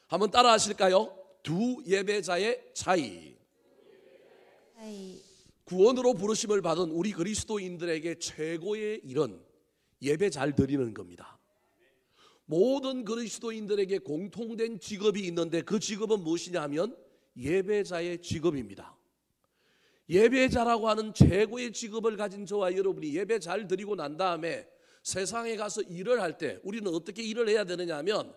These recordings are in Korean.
한번 따라 하실까요? 두 예배자의 차이. 구원으로 부르심을 받은 우리 그리스도인들에게 최고의 일은 예배 잘 드리는 겁니다. 모든 그리스도인들에게 공통된 직업이 있는데 그 직업은 무엇이냐 하면 예배자의 직업입니다. 예배자라고 하는 최고의 직업을 가진 저와 여러분이 예배 잘 드리고 난 다음에 세상에 가서 일을 할 때 우리는 어떻게 일을 해야 되느냐 하면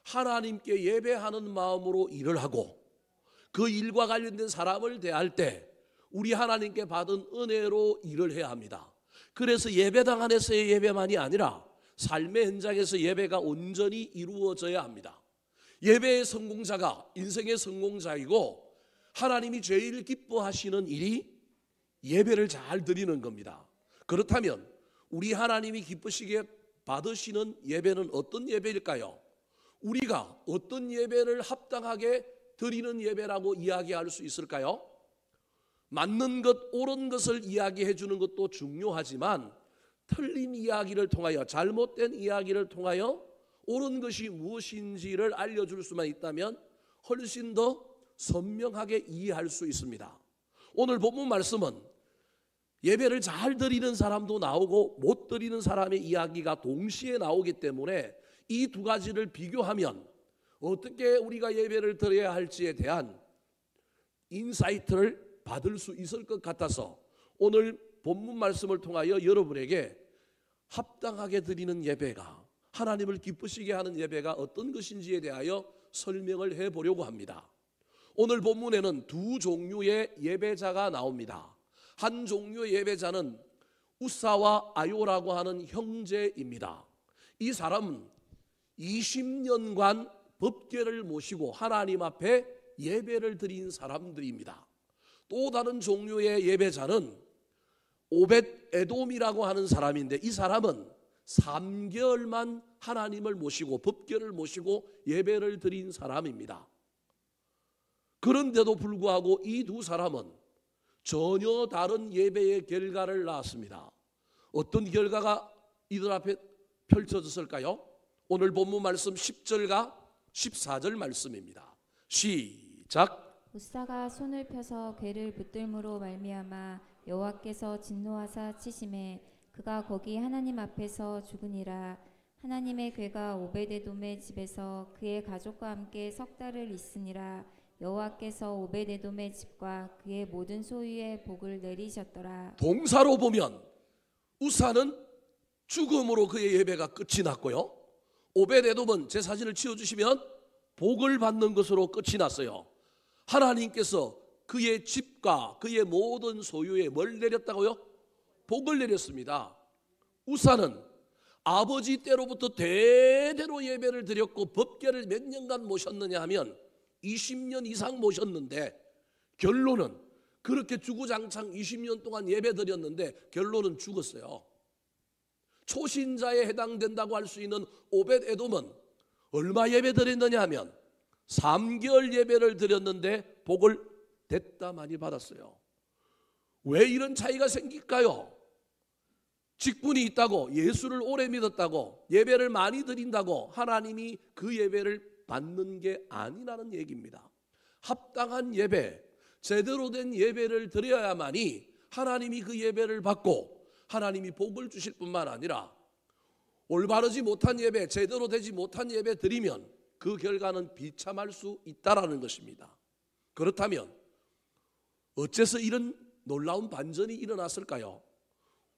하나님께 예배하는 마음으로 일을 하고 그 일과 관련된 사람을 대할 때 우리 하나님께 받은 은혜로 일을 해야 합니다. 그래서 예배당 안에서의 예배만이 아니라 삶의 현장에서 예배가 온전히 이루어져야 합니다. 예배의 성공자가 인생의 성공자이고 하나님이 제일 기뻐하시는 일이 예배를 잘 드리는 겁니다. 그렇다면 우리 하나님이 기쁘시게 받으시는 예배는 어떤 예배일까요? 우리가 어떤 예배를 합당하게 드리는 예배라고 이야기할 수 있을까요? 맞는 것, 옳은 것을 이야기해 주는 것도 중요하지만 틀린 이야기를 통하여, 잘못된 이야기를 통하여 옳은 것이 무엇인지를 알려줄 수만 있다면 훨씬 더 선명하게 이해할 수 있습니다. 오늘 본문 말씀은 예배를 잘 드리는 사람도 나오고 못 드리는 사람의 이야기가 동시에 나오기 때문에 이 두 가지를 비교하면 어떻게 우리가 예배를 드려야 할지에 대한 인사이트를 받을 수 있을 것 같아서 오늘 본문 말씀을 통하여 여러분에게 합당하게 드리는 예배가, 하나님을 기쁘시게 하는 예배가 어떤 것인지에 대하여 설명을 해보려고 합니다. 오늘 본문에는 두 종류의 예배자가 나옵니다. 한 종류의 예배자는 우사와 아요라고 하는 형제입니다. 이 사람은 20년간 법궤를 모시고 하나님 앞에 예배를 드린 사람들입니다. 또 다른 종류의 예배자는 오벳 에돔이라고 하는 사람인데 이 사람은 3개월만 하나님을 모시고 법궤를 모시고 예배를 드린 사람입니다. 그런데도 불구하고 이 두 사람은 전혀 다른 예배의 결과를 낳았습니다. 어떤 결과가 이들 앞에 펼쳐졌을까요? 오늘 본문 말씀 10절과 14절 말씀입니다. 시작. 우사가 손을 펴서 궤를 붙들므로 말미암아 여호와께서 진노하사 치심에 그가 거기 하나님 앞에서 죽으니라. 하나님의 궤가 오벳에돔의 집에서 그의 가족과 함께 석 달을 있으니라. 여호와께서 오벳에돔의 집과 그의 모든 소유에 복을 내리셨더라. 동사로 보면 우사는 죽음으로 그의 예배가 끝이 났고요, 오벳에돔은 제 사진을 치워주시면 복을 받는 것으로 끝이 났어요. 하나님께서 그의 집과 그의 모든 소유에 뭘 내렸다고요? 복을 내렸습니다. 우사는 아버지 때로부터 대대로 예배를 드렸고 법궤를 몇 년간 모셨느냐 하면 20년 이상 모셨는데 결론은 그렇게 주구장창 20년 동안 예배 드렸는데 결론은 죽었어요. 초신자에 해당된다고 할 수 있는 오벳에돔은 얼마 예배 드렸느냐 하면 3개월 예배를 드렸는데 복을 됐다 많이 받았어요. 왜 이런 차이가 생길까요? 직분이 있다고, 예수를 오래 믿었다고, 예배를 많이 드린다고 하나님이 그 예배를 받는 게 아니라는 얘기입니다. 합당한 예배, 제대로 된 예배를 드려야만이 하나님이 그 예배를 받고 하나님이 복을 주실 뿐만 아니라 올바르지 못한 예배, 제대로 되지 못한 예배 드리면 그 결과는 비참할 수 있다라는 것입니다. 그렇다면 어째서 이런 놀라운 반전이 일어났을까요?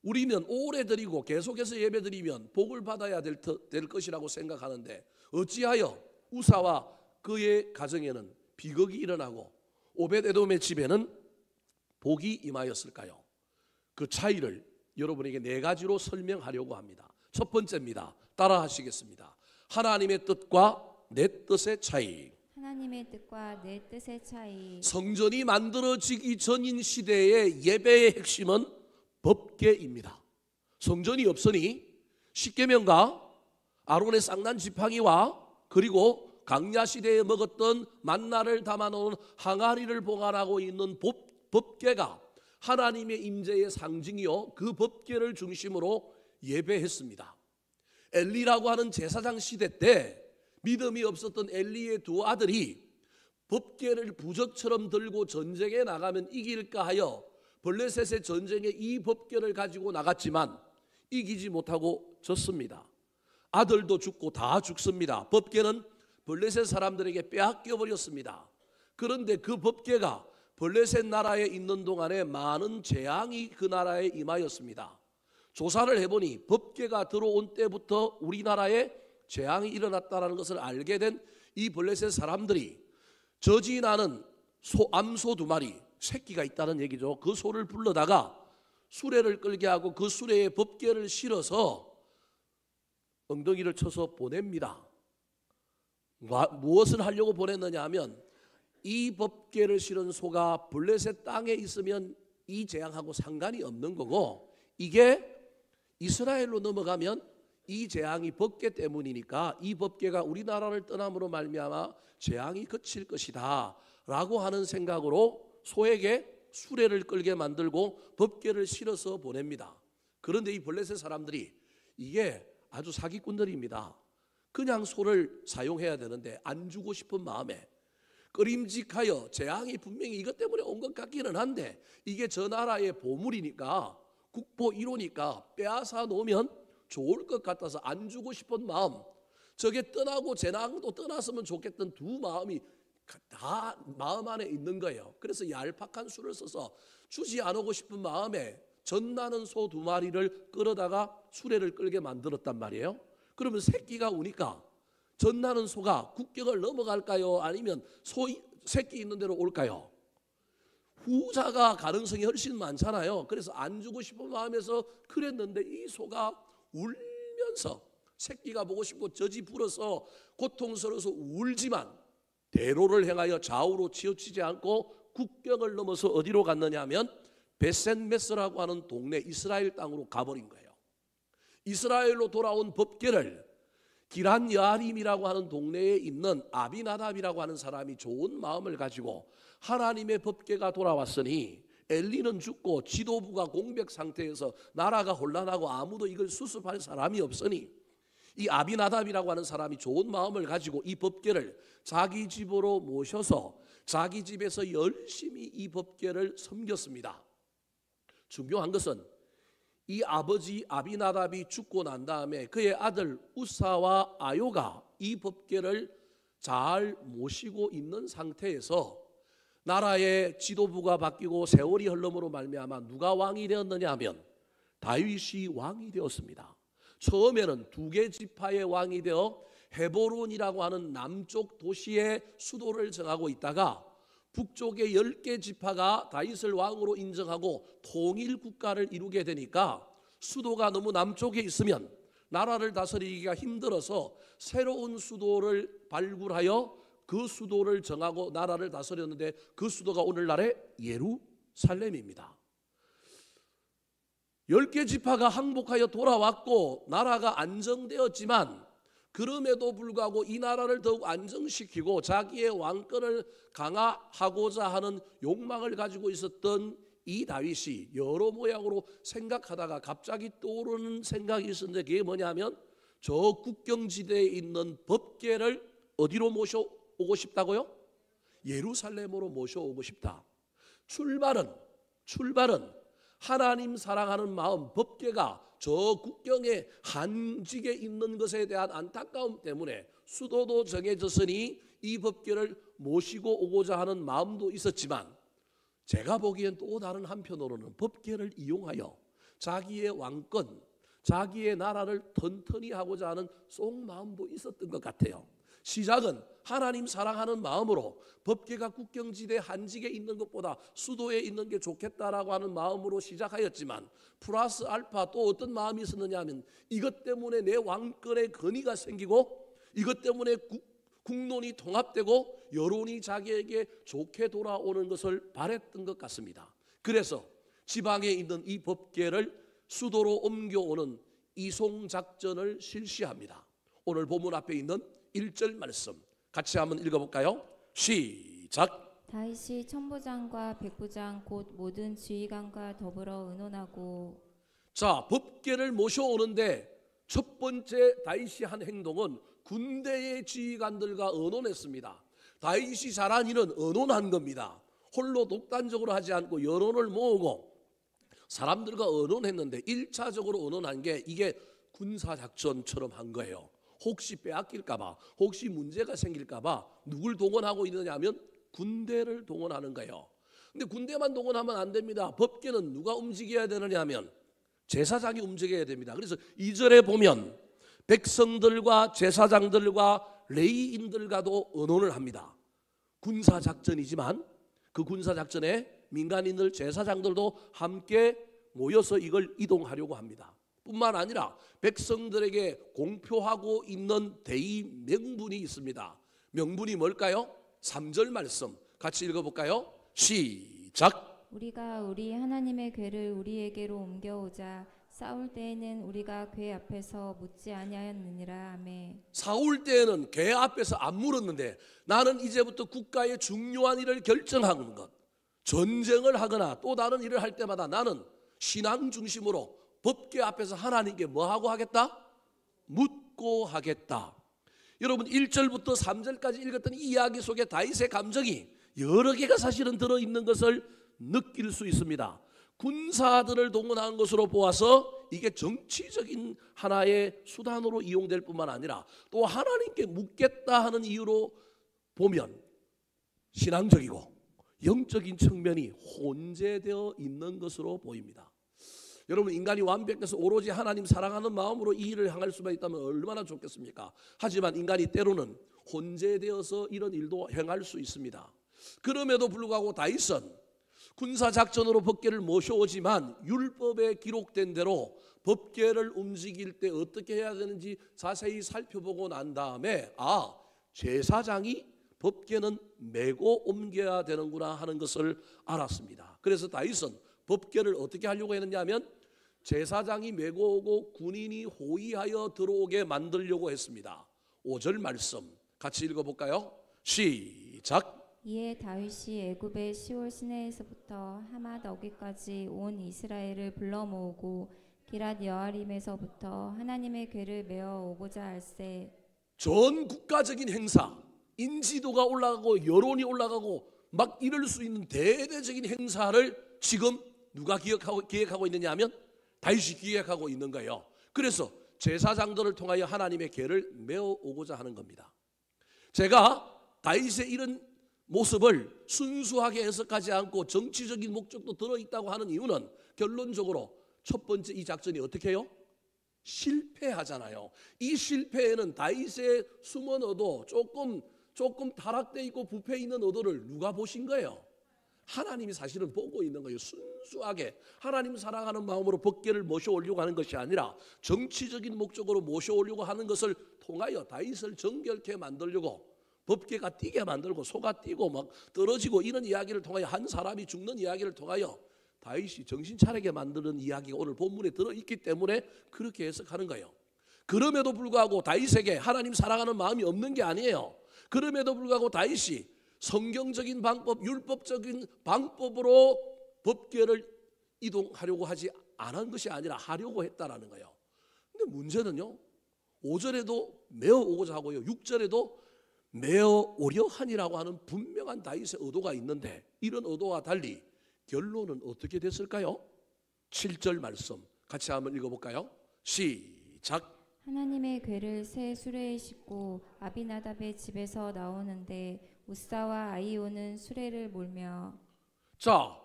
우리는 오래 드리고 계속해서 예배 드리면 복을 받아야 될 것이라고 생각하는데 어찌하여 우사와 그의 가정에는 비극이 일어나고 오벳에돔의 집에는 복이 임하였을까요? 그 차이를 여러분에게 4가지로 설명하려고 합니다. 첫 번째입니다. 따라 하시겠습니다. 하나님의 뜻과 내 뜻의 차이. 하나님의 뜻과 내 뜻의 차이. 성전이 만들어지기 전인 시대의 예배의 핵심은 법궤입니다. 성전이 없으니 십계명과 아론의 쌍난 지팡이와 그리고 강야 시대에 먹었던 만나를 담아놓은 항아리를 보관하고 있는 법궤가 하나님의 임재의 상징이요, 그 법궤를 중심으로 예배했습니다. 엘리라고 하는 제사장 시대 때 믿음이 없었던 엘리의 두 아들이 법궤를 부적처럼 들고 전쟁에 나가면 이길까 하여 블레셋의 전쟁에 이 법궤를 가지고 나갔지만 이기지 못하고 졌습니다. 아들도 죽고 다 죽습니다. 법궤는 블레셋 사람들에게 빼앗겨 버렸습니다. 그런데 그 법궤가 블레셋 나라에 있는 동안에 많은 재앙이 그 나라에 임하였습니다. 조사를 해보니 법궤가 들어온 때부터 우리나라에 재앙이 일어났다는 것을 알게 된 이 블레셋 사람들이 젖이 나는 암소 2마리, 새끼가 있다는 얘기죠. 그 소를 불러다가 수레를 끌게 하고 그 수레에 법궤를 실어서 엉덩이를 쳐서 보냅니다. 무엇을 하려고 보냈느냐 하면 이 법궤를 실은 소가 블레셋 땅에 있으면 이 재앙하고 상관이 없는 거고, 이게 이스라엘로 넘어가면 이 재앙이 법궤 때문이니까 이 법궤가 우리나라를 떠남으로 말미암아 재앙이 그칠 것이다 라고 하는 생각으로 소에게 수레를 끌게 만들고 법궤를 실어서 보냅니다. 그런데 이 블레셋 사람들이 이게 아주 사기꾼들입니다. 그냥 소를 사용해야 되는데 안 주고 싶은 마음에 꺼림직하여 재앙이 분명히 이것 때문에 온 것 같기는 한데 이게 저 나라의 보물이니까 국보 1호니까 빼앗아 놓으면 좋을 것 같아서 안 주고 싶은 마음, 저게 떠나고 재앙도 떠났으면 좋겠던 두 마음이 다 마음 안에 있는 거예요. 그래서 얄팍한 수를 써서 주지 않고 싶은 마음에 젖나는 소 2마리를 끌어다가 수레를 끌게 만들었단 말이에요. 그러면 새끼가 우니까 젖나는 소가 국경을 넘어갈까요? 아니면 새끼 있는 데로 올까요? 후자가 가능성이 훨씬 많잖아요. 그래서 안 주고 싶은 마음에서 그랬는데 이 소가 울면서 새끼가 보고 싶고 젖이 불어서 고통스러워서 울지만 대로를 행하여 좌우로 치우치지 않고 국경을 넘어서 어디로 갔느냐 하면 베센메스라고 하는 동네 이스라엘 땅으로 가버린 거예요. 이스라엘로 돌아온 법궤를 기란 여아림이라고 하는 동네에 있는 아비나답이라고 하는 사람이 좋은 마음을 가지고 하나님의 법궤가 돌아왔으니 엘리는 죽고 지도부가 공백 상태에서 나라가 혼란하고 아무도 이걸 수습할 사람이 없으니 이 아비나답이라고 하는 사람이 좋은 마음을 가지고 이 법궤를 자기 집으로 모셔서 자기 집에서 열심히 이 법궤를 섬겼습니다. 중요한 것은 이 아버지 아비나답이 죽고 난 다음에 그의 아들 우사와 아요가 이 법궤를 잘 모시고 있는 상태에서 나라의 지도부가 바뀌고 세월이 흘름으로 말미암아 누가 왕이 되었느냐 하면 다윗이 왕이 되었습니다. 처음에는 2개 지파의 왕이 되어 헤브론이라고 하는 남쪽 도시의 수도를 정하고 있다가 북쪽의 10개 지파가 다윗을 왕으로 인정하고 통일 국가를 이루게 되니까 수도가 너무 남쪽에 있으면 나라를 다스리기가 힘들어서 새로운 수도를 발굴하여 그 수도를 정하고 나라를 다스렸는데 그 수도가 오늘날의 예루살렘입니다. 10개 지파가 항복하여 돌아왔고 나라가 안정되었지만 그럼에도 불구하고 이 나라를 더욱 안정시키고 자기의 왕권을 강화하고자 하는 욕망을 가지고 있었던 이 다윗이 여러 모양으로 생각하다가 갑자기 떠오르는 생각이 있었는데 그게 뭐냐면 저 국경지대에 있는 법궤를 어디로 모셔오고 싶다고요? 예루살렘으로 모셔오고 싶다. 출발은 하나님 사랑하는 마음, 법궤가 저 국경의 한직에 있는 것에 대한 안타까움 때문에 수도도 정해졌으니 이 법궤를 모시고 오고자 하는 마음도 있었지만 제가 보기엔 또 다른 한편으로는 법궤를 이용하여 자기의 왕권, 자기의 나라를 튼튼히 하고자 하는 속마음도 있었던 것 같아요. 시작은 하나님 사랑하는 마음으로 법궤가 국경지대 한직에 있는 것보다 수도에 있는 게 좋겠다라고 하는 마음으로 시작하였지만 플러스 알파 또 어떤 마음이 있었느냐 하면 이것 때문에 내 왕권의 건의가 생기고 이것 때문에 국론이 통합되고 여론이 자기에게 좋게 돌아오는 것을 바랬던 것 같습니다. 그래서 지방에 있는 이 법궤를 수도로 옮겨오는 이송작전을 실시합니다. 오늘 본문 앞에 있는 1절 말씀 같이 한번 읽어볼까요? 시작. 다윗이 천부장과 백부장 곧 모든 지휘관과 더불어 의논하고 자, 법궤를 모셔오는데 첫 번째 다윗이 한 행동은 군대의 지휘관들과 의논했습니다. 다윗이 잘한 일은 의논한 겁니다. 홀로 독단적으로 하지 않고 여론을 모으고 사람들과 의논했는데 1차적으로 의논한 게 이게 군사작전처럼 한 거예요. 혹시 빼앗길까봐, 혹시 문제가 생길까봐 누굴 동원하고 있느냐 하면 군대를 동원하는 거예요. 근데 군대만 동원하면 안 됩니다. 법궤는 누가 움직여야 되느냐 하면 제사장이 움직여야 됩니다. 그래서 2절에 보면 백성들과 제사장들과 레위인들과도 의논을 합니다. 군사작전이지만 그 군사작전에 민간인들, 제사장들도 함께 모여서 이걸 이동하려고 합니다. 뿐만 아니라 백성들에게 공표하고 있는 대의 명분이 있습니다. 명분이 뭘까요? 3절 말씀 같이 읽어볼까요? 시작. 우리가 우리 하나님의 궤를 우리에게로 옮겨오자 싸울 때에는 우리가 궤 앞에서 묻지 아니하였느니라. 아멘. 싸울 때에는 궤 앞에서 안 물었는데 나는 이제부터 국가의 중요한 일을 결정하는 것, 전쟁을 하거나 또 다른 일을 할 때마다 나는 신앙 중심으로 법궤 앞에서 하나님께 뭐하고 하겠다? 묻고 하겠다. 여러분 1절부터 3절까지 읽었던 이 이야기 속에 다윗의 감정이 여러 개가 사실은 들어있는 것을 느낄 수 있습니다. 군사들을 동원한 것으로 보아서 이게 정치적인 하나의 수단으로 이용될 뿐만 아니라 또 하나님께 묻겠다 하는 이유로 보면 신앙적이고 영적인 측면이 혼재되어 있는 것으로 보입니다. 여러분 인간이 완벽해서 오로지 하나님 사랑하는 마음으로 이 일을 향할 수만 있다면 얼마나 좋겠습니까? 하지만 인간이 때로는 혼재되어서 이런 일도 행할 수 있습니다. 그럼에도 불구하고 다윗은 군사작전으로 법궤를 모셔오지만 율법에 기록된 대로 법궤를 움직일 때 어떻게 해야 되는지 자세히 살펴보고 난 다음에 제사장이 법궤는 메고 옮겨야 되는구나 하는 것을 알았습니다. 그래서 다윗은 법궤를 어떻게 하려고 했느냐 하면 제사장이 메고 오고 군인이 호위하여 들어오게 만들려고 했습니다. 5절 말씀 같이 읽어볼까요? 시작. 이에 다윗이 애굽의 시올 시내에서부터 하맛 어귀까지 온 이스라엘을 불러 모으고 기랏 여아림에서부터 하나님의 궤를 메어 오고자 할세. 전 국가적인 행사, 인지도가 올라가고 여론이 올라가고 막 이럴 수 있는 대대적인 행사를 지금 누가 기획하고 있느냐 하면 다윗이 기획하고 있는 거예요. 그래서 제사장들을 통하여 하나님의 궤를 메어 오고자 하는 겁니다. 제가 다윗의 이런 모습을 순수하게 해석하지 않고 정치적인 목적도 들어있다고 하는 이유는 결론적으로 첫 번째 이 작전이 어떻게 해요? 실패하잖아요. 이 실패에는 다윗의 숨은 의도, 조금 타락되어 있고 부패 있는 의도를 누가 보신 거예요? 하나님이 사실은 보고 있는 거예요. 순수하게 하나님 사랑하는 마음으로 법궤를 모셔오려고 하는 것이 아니라 정치적인 목적으로 모셔오려고 하는 것을 통하여 다윗을 정결케 만들려고 법궤가 뛰게 만들고 소가 뛰고 막 떨어지고 이런 이야기를 통하여 한 사람이 죽는 이야기를 통하여 다윗이 정신 차리게 만드는 이야기가 오늘 본문에 들어있기 때문에 그렇게 해석하는 거예요. 그럼에도 불구하고 다윗에게 하나님 사랑하는 마음이 없는 게 아니에요. 그럼에도 불구하고 다윗이 성경적인 방법, 율법적인 방법으로 법궤를 이동하려고 하지 않은 것이 아니라 하려고 했다라는 거예요. 근데 문제는요, 5절에도 메어 오고자 하고요, 6절에도 메어 오려 하니라고 하는 분명한 다윗의 의도가 있는데 이런 의도와 달리 결론은 어떻게 됐을까요? 7절 말씀 같이 한번 읽어볼까요? 시작. 하나님의 궤를 새 수레에 싣고 아비나답의 집에서 나오는데 우사와 아이오는 수레를 몰며. 자,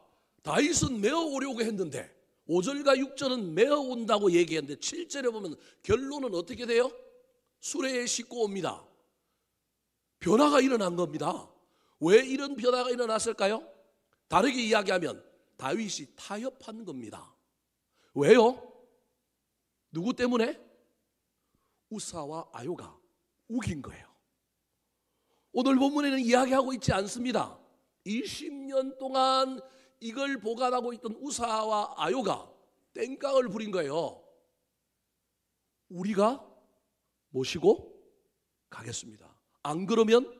다윗은 메어 오려고 했는데 5절과 6절은 메어 온다고 얘기했는데 7절에 보면 결론은 어떻게 돼요? 수레에 싣고 옵니다. 변화가 일어난 겁니다. 왜 이런 변화가 일어났을까요? 다르게 이야기하면 다윗이 타협한 겁니다. 왜요? 누구 때문에? 우사와 아요가 우긴 거예요. 오늘 본문에는 이야기하고 있지 않습니다. 20년 동안 이걸 보관하고 있던 우사와 아요가 땡깡을 부린 거예요. 우리가 모시고 가겠습니다. 안 그러면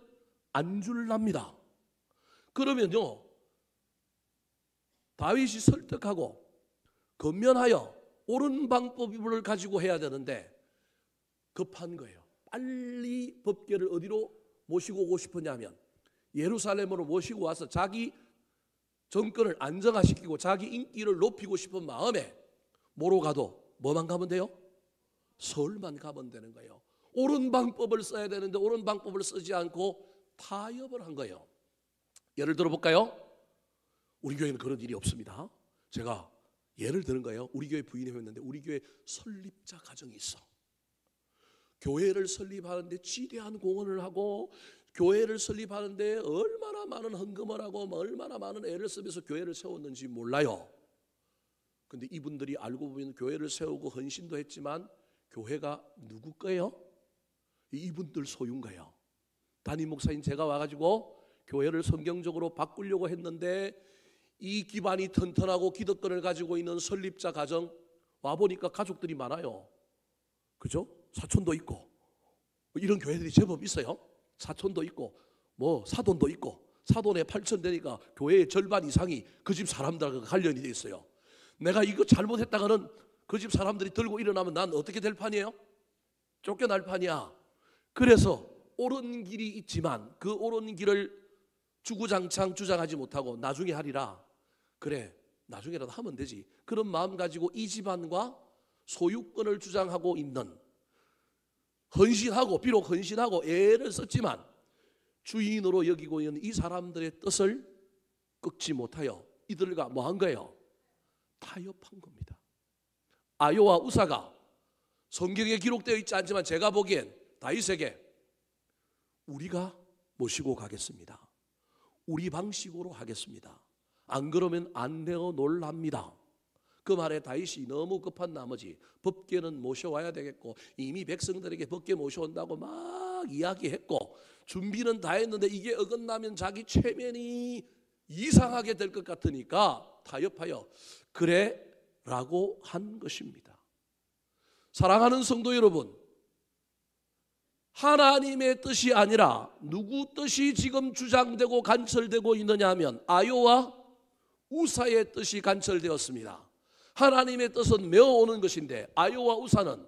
안 줄랍니다. 그러면요, 다윗이 설득하고 건면하여 옳은 방법을 가지고 해야 되는데 급한 거예요. 빨리 법궤를 어디로 모시고 오고 싶었냐면 예루살렘으로 모시고 와서 자기 정권을 안정화시키고 자기 인기를 높이고 싶은 마음에 뭐로 가도 뭐만 가면 돼요? 서울만 가면 되는 거예요. 옳은 방법을 써야 되는데 옳은 방법을 쓰지 않고 타협을 한 거예요. 예를 들어 볼까요? 우리 교회는 그런 일이 없습니다. 제가 예를 드는 거예요. 우리 교회 부인이 했는데 우리 교회 설립자 가정이 있어. 교회를 설립하는데 지대한 공헌을 하고 교회를 설립하는데 얼마나 많은 헌금을 하고 얼마나 많은 애를 쓰면서 교회를 세웠는지 몰라요. 근데 이분들이 알고 보면 교회를 세우고 헌신도 했지만 교회가 누구 거예요? 이분들 소유인 거예요. 담임 목사인 제가 와가지고 교회를 성경적으로 바꾸려고 했는데 이 기반이 튼튼하고 기득권을 가지고 있는 설립자 가정 와보니까 가족들이 많아요. 그죠? 사촌도 있고 이런 교회들이 제법 있어요. 사촌도 있고 뭐 사돈도 있고 사돈에 8천 되니까 교회의 절반 이상이 그 집 사람들하고 관련이 돼 있어요. 내가 이거 잘못했다가는 그 집 사람들이 들고 일어나면 난 어떻게 될 판이에요? 쫓겨날 판이야. 그래서 옳은 길이 있지만 그 옳은 길을 주구장창 주장하지 못하고 나중에 하리라. 그래 나중에라도 하면 되지. 그런 마음 가지고 이 집안과 소유권을 주장하고 있는 헌신하고 비록 헌신하고 애를 썼지만 주인으로 여기고 있는 이 사람들의 뜻을 꺾지 못하여 이들과 뭐 한 거예요? 타협한 겁니다. 아요와 우사가 성경에 기록되어 있지 않지만 제가 보기엔 다윗에게 우리가 모시고 가겠습니다. 우리 방식으로 하겠습니다. 안 그러면 안 되어 놀랍니다. 그 말에 다윗이 너무 급한 나머지 법궤는 모셔와야 되겠고 이미 백성들에게 법궤 모셔온다고 막 이야기했고 준비는 다 했는데 이게 어긋나면 자기 체면이 이상하게 될 것 같으니까 타협하여 그래 라고 한 것입니다. 사랑하는 성도 여러분, 하나님의 뜻이 아니라 누구 뜻이 지금 주장되고 관철되고 있느냐 하면 아요와 우사의 뜻이 관철되었습니다. 하나님의 뜻은 메어오는 것인데 아요와 우사는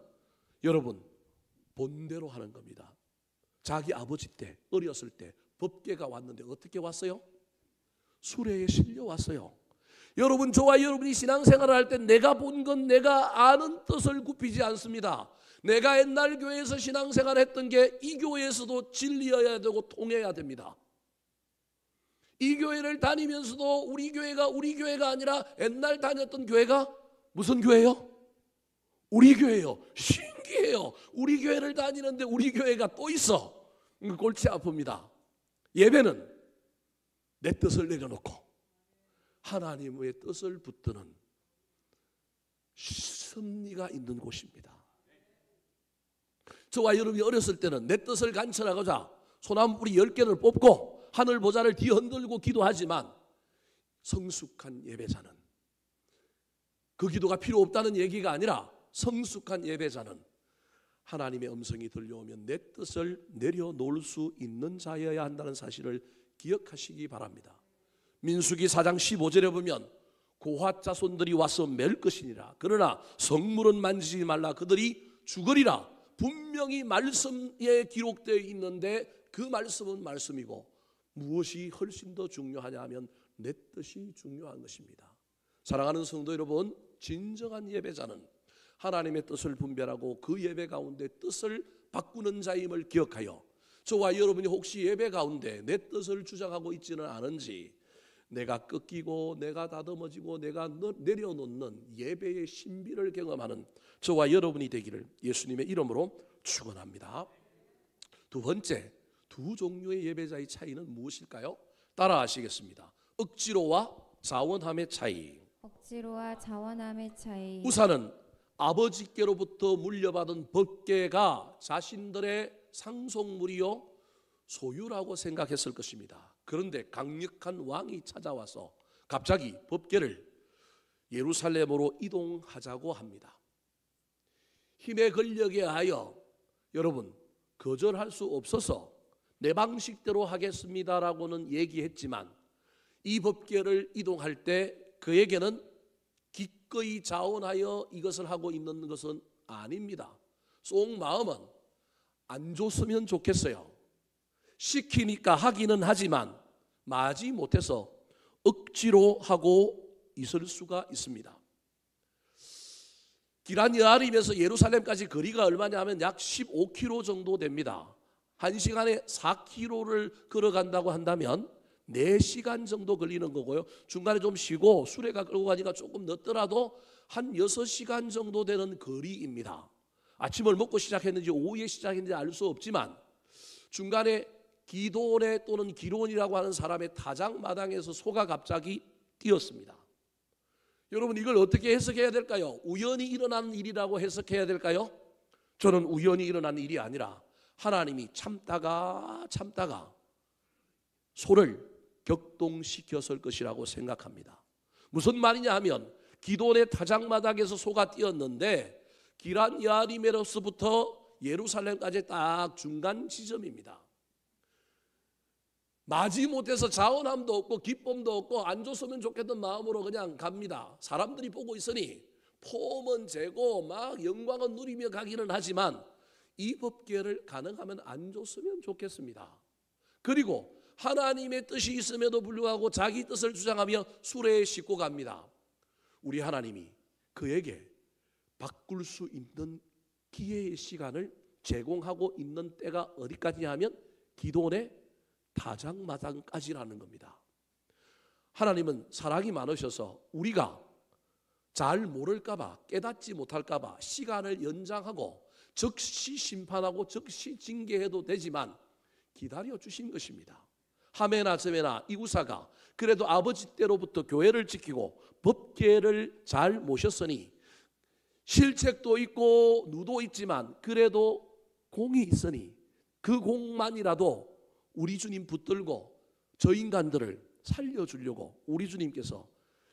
여러분 본대로 하는 겁니다. 자기 아버지 때 어렸을 때 법궤가 왔는데 어떻게 왔어요? 수레에 실려 왔어요. 여러분 저와 여러분이 신앙생활을 할 때 내가 본 건 내가 아는 뜻을 굽히지 않습니다. 내가 옛날 교회에서 신앙생활을 했던 게 이 교회에서도 진리여야 되고 통해야 됩니다. 이 교회를 다니면서도 우리 교회가 아니라 옛날 다녔던 교회가 무슨 교회요? 우리 교회요. 신기해요. 우리 교회를 다니는데 우리 교회가 또 있어. 골치 아픕니다. 예배는 내 뜻을 내려놓고 하나님의 뜻을 붙드는 섭리가 있는 곳입니다. 저와 여러분이 어렸을 때는 내 뜻을 관철하고자 소나무 뿌리 10개를 뽑고 하늘 보좌를 뒤흔들고 기도하지만 성숙한 예배자는 그 기도가 필요 없다는 얘기가 아니라 성숙한 예배자는 하나님의 음성이 들려오면 내 뜻을 내려놓을 수 있는 자여야 한다는 사실을 기억하시기 바랍니다. 민수기 4장 15절에 보면 고핫 자손들이 와서 맬 것이니라. 그러나 성물은 만지지 말라. 그들이 죽으리라. 분명히 말씀에 기록되어 있는데 그 말씀은 말씀이고 무엇이 훨씬 더 중요하냐 하면 내 뜻이 중요한 것입니다. 사랑하는 성도 여러분, 진정한 예배자는 하나님의 뜻을 분별하고 그 예배 가운데 뜻을 바꾸는 자임을 기억하여 저와 여러분이 혹시 예배 가운데 내 뜻을 주장하고 있지는 않은지 내가 꺾이고 내가 다듬어지고 내가 내려놓는 예배의 신비를 경험하는 저와 여러분이 되기를 예수님의 이름으로 축원합니다. 두 번째, 두 종류의 예배자의 차이는 무엇일까요? 따라 하시겠습니다. 억지로와 자원함의 차이. 억지로와 자원함의 차이. 우사는 아버지께로부터 물려받은 법궤가 자신들의 상속물이요 소유라고 생각했을 것입니다. 그런데 강력한 왕이 찾아와서 갑자기 법궤를 예루살렘으로 이동하자고 합니다. 힘의 권력에 하여 여러분 거절할 수 없어서 내 방식대로 하겠습니다라고는 얘기했지만 이 법궤를 이동할 때 그에게는 기꺼이 자원하여 이것을 하고 있는 것은 아닙니다. 속 마음은 안 줬으면 좋겠어요. 시키니까 하기는 하지만 마지 못해서 억지로 하고 있을 수가 있습니다. 기란 여아림에서 예루살렘까지 거리가 얼마냐 하면 약 15km 정도 됩니다. 1시간에 4km를 걸어간다고 한다면 4시간 정도 걸리는 거고요. 중간에 좀 쉬고 수레가 끌고 가니까 조금 늦더라도 한 6시간 정도 되는 거리입니다. 아침을 먹고 시작했는지 오후에 시작했는지 알 수 없지만 중간에 기도네 또는 기론이라고 하는 사람의 타작마당에서 소가 갑자기 뛰었습니다. 여러분, 이걸 어떻게 해석해야 될까요? 우연히 일어난 일이라고 해석해야 될까요? 저는 우연히 일어난 일이 아니라 하나님이 참다가 소를 격동시켰을 것이라고 생각합니다. 무슨 말이냐 하면 기돈의 타작마당에서 소가 뛰었는데 기란 야리메로스부터 예루살렘까지 딱 중간 지점입니다. 마지못해서 자원함도 없고 기쁨도 없고 안 줬으면 좋겠던 마음으로 그냥 갑니다. 사람들이 보고 있으니 폼은 재고 막 영광은 누리며 가기는 하지만 이 법궤를 가능하면 안 줬으면 좋겠습니다. 그리고 하나님의 뜻이 있음에도 불구하고 자기 뜻을 주장하며 수레에 싣고 갑니다. 우리 하나님이 그에게 바꿀 수 있는 기회의 시간을 제공하고 있는 때가 어디까지 하면 기돈의 타작마당까지라는 겁니다. 하나님은 사랑이 많으셔서 우리가 잘 모를까봐 깨닫지 못할까봐 시간을 연장하고 즉시 심판하고 즉시 징계해도 되지만 기다려 주신 것입니다. 하메나 제메나 이구사가 그래도 아버지 때로부터 교회를 지키고 법궤를 잘 모셨으니 실책도 있고 누도 있지만 그래도 공이 있으니 그 공만이라도 우리 주님 붙들고 저 인간들을 살려주려고 우리 주님께서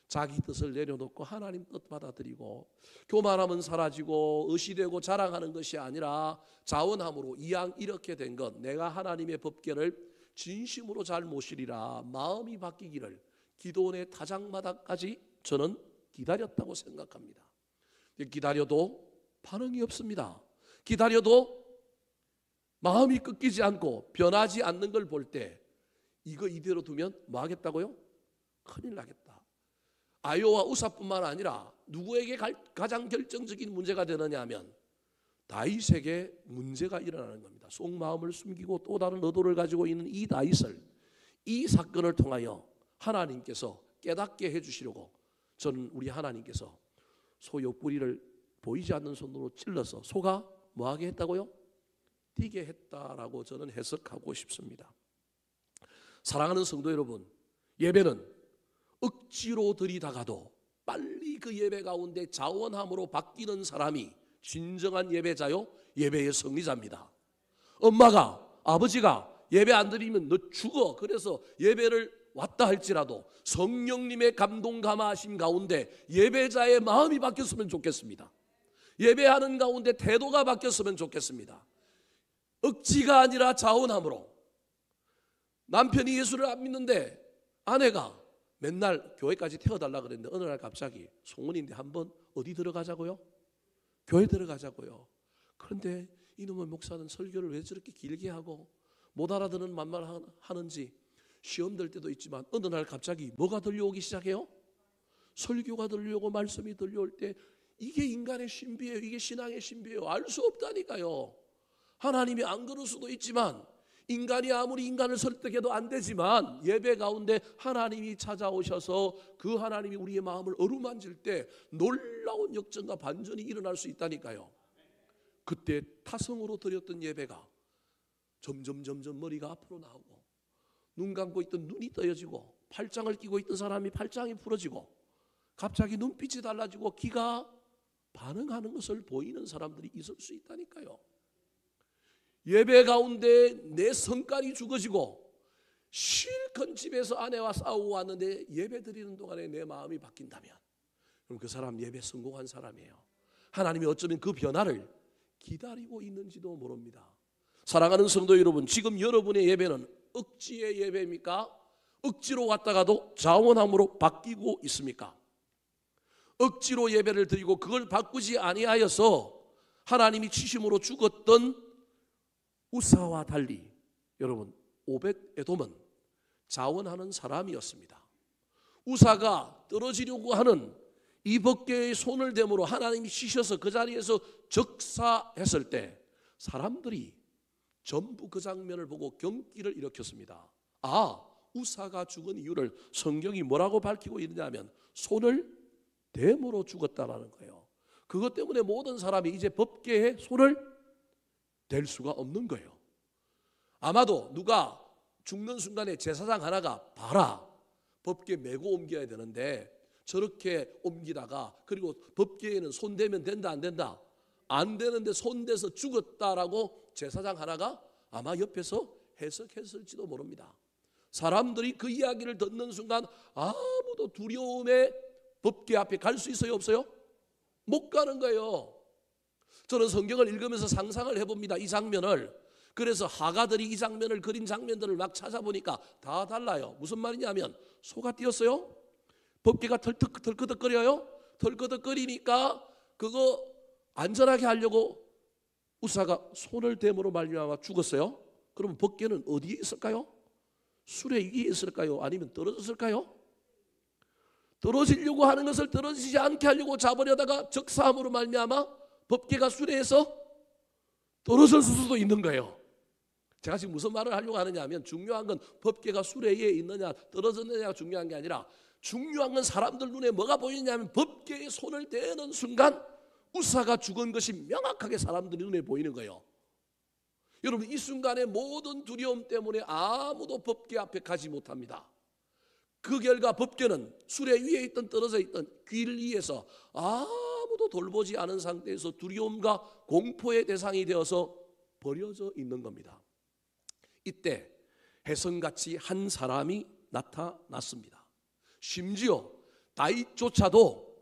자기 뜻을 내려놓고 하나님 뜻 받아들이고 교만하면 사라지고 의시되고 자랑하는 것이 아니라 자원함으로 이왕 이렇게 된 것 내가 하나님의 법궤를 진심으로 잘 모시리라 마음이 바뀌기를 기도원의 타작마당까지 저는 기다렸다고 생각합니다. 기다려도 반응이 없습니다. 기다려도 마음이 꺾이지 않고 변하지 않는 걸 볼 때 이거 이대로 두면 뭐 하겠다고요? 큰일 나겠다. 아요와 우사뿐만 아니라 누구에게 가장 결정적인 문제가 되느냐 하면 다윗에게 문제가 일어나는 겁니다. 속마음을 숨기고 또 다른 의도를 가지고 있는 이 다윗을 이 사건을 통하여 하나님께서 깨닫게 해주시려고 저는 우리 하나님께서 소 옆구리를 보이지 않는 손으로 찔러서 소가 뭐하게 했다고요? 뛰게 했다라고 저는 해석하고 싶습니다. 사랑하는 성도 여러분, 예배는 억지로 들이다가도 빨리 그 예배 가운데 자원함으로 바뀌는 사람이 진정한 예배자요, 예배의 승리자입니다. 엄마가 아버지가 예배 안 드리면 너 죽어. 그래서 예배를 왔다 할지라도 성령님의 감동 감화하심 가운데 예배자의 마음이 바뀌었으면 좋겠습니다. 예배하는 가운데 태도가 바뀌었으면 좋겠습니다. 억지가 아니라 자원함으로. 남편이 예수를 안 믿는데 아내가 맨날 교회까지 태워달라 그랬는데 어느 날 갑자기 송원인데 한번 어디 들어가자고요? 교회 들어가자고요. 그런데 이놈의 목사는 설교를 왜 저렇게 길게 하고 못 알아듣는 말만 하는지 시험 들 때도 있지만 어느 날 갑자기 뭐가 들려오기 시작해요? 설교가 들려오고 말씀이 들려올 때 이게 인간의 신비예요. 이게 신앙의 신비예요. 알 수 없다니까요. 하나님이 안 그럴 수도 있지만 인간이 아무리 인간을 설득해도 안 되지만 예배 가운데 하나님이 찾아오셔서 그 하나님이 우리의 마음을 어루만질 때 놀라운 역전과 반전이 일어날 수 있다니까요. 그때 타성으로 드렸던 예배가 점점 머리가 앞으로 나오고 눈 감고 있던 눈이 떠여지고 팔짱을 끼고 있던 사람이 팔짱이 풀어지고 갑자기 눈빛이 달라지고 귀가 반응하는 것을 보이는 사람들이 있을 수 있다니까요. 예배 가운데 내 성깔이 죽어지고 실컷 집에서 아내와 싸우고 왔는데 예배 드리는 동안에 내 마음이 바뀐다면 그럼 그 사람 예배 성공한 사람이에요. 하나님이 어쩌면 그 변화를 기다리고 있는지도 모릅니다. 사랑하는 성도 여러분, 지금 여러분의 예배는 억지의 예배입니까? 억지로 왔다가도 자원함으로 바뀌고 있습니까? 억지로 예배를 드리고 그걸 바꾸지 아니하여서 하나님이 치심으로 죽었던 우사와 달리 여러분 오벳에돔은 자원하는 사람이었습니다. 우사가 떨어지려고 하는 이 법궤의 손을 대므로 하나님이 치셔서 그 자리에서 적사했을 때 사람들이 전부 그 장면을 보고 경기를 일으켰습니다. 우사가 죽은 이유를 성경이 뭐라고 밝히고 있느냐면 손을 댐으로 죽었다라는 거예요. 그것 때문에 모든 사람이 이제 법궤에 손을 댈 수가 없는 거예요. 아마도 누가 죽는 순간에 제사장 하나가 봐라, 법궤 메고 옮겨야 되는데 저렇게 옮기다가 그리고 법궤에는 손대면 된다 안 된다? 안 되는데 손대서 죽었다라고 제사장 하나가 아마 옆에서 해석했을지도 모릅니다. 사람들이 그 이야기를 듣는 순간 아무도 두려움에 법궤 앞에 갈 수 있어요 없어요? 못 가는 거예요. 저는 성경을 읽으면서 상상을 해봅니다. 이 장면을. 그래서 화가들이 이 장면을 그린 장면들을 막 찾아보니까 다 달라요. 무슨 말이냐면 소가 뛰었어요. 법궤가 털끄덕거려요. 털끄덕거리니까 그거 안전하게 하려고 우사가 손을 댐으로 말미암아 죽었어요. 그러면 법궤는 어디에 있을까요? 수레 위에 있을까요? 아니면 떨어졌을까요? 떨어지려고 하는 것을 떨어지지 않게 하려고 잡으려다가 적사함으로 말미암아 법궤가 수레에서 떨어질 수도 있는 거예요. 제가 지금 무슨 말을 하려고 하느냐 하면 중요한 건 법궤가 수레에 있느냐 떨어졌느냐가 중요한 게 아니라 중요한 건 사람들 눈에 뭐가 보이냐면 법궤에 손을 대는 순간 우사가 죽은 것이 명확하게 사람들 눈에 보이는 거예요. 여러분 이 순간에 모든 두려움 때문에 아무도 법궤 앞에 가지 못합니다. 그 결과 법궤는 수레 위에 있던 떨어져 있던 귀를 위에서 아무도 돌보지 않은 상태에서 두려움과 공포의 대상이 되어서 버려져 있는 겁니다. 이때 혜성같이 한 사람이 나타났습니다. 심지어 다윗조차도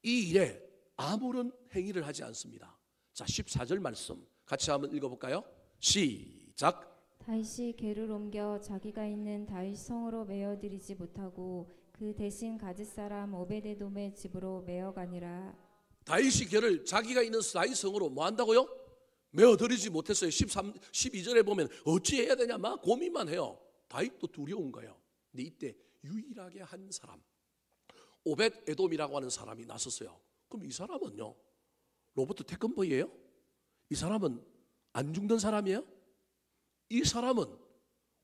이 일에 아무런 행위를 하지 않습니다. 자, 14절 말씀 같이 한번 읽어볼까요? 시작. 다윗이 궤를 옮겨 자기가 있는 다윗 성으로 메어드리지 못하고 그 대신 가짓 사람 오베데돔의 집으로 메어가니라. 다윗이 궤를 자기가 있는 다윗 성으로 뭐 한다고요? 메어드리지 못했어요. 12절에 보면 어찌해야 되냐 막 고민만 해요. 다윗도 두려운 거예요. 근데 이때 유일하게 한 사람 오벳에돔이라고 하는 사람이 나섰어요. 그럼 이 사람은요 로버트 태권버이예요? 이 사람은 안 죽는 사람이에요? 이 사람은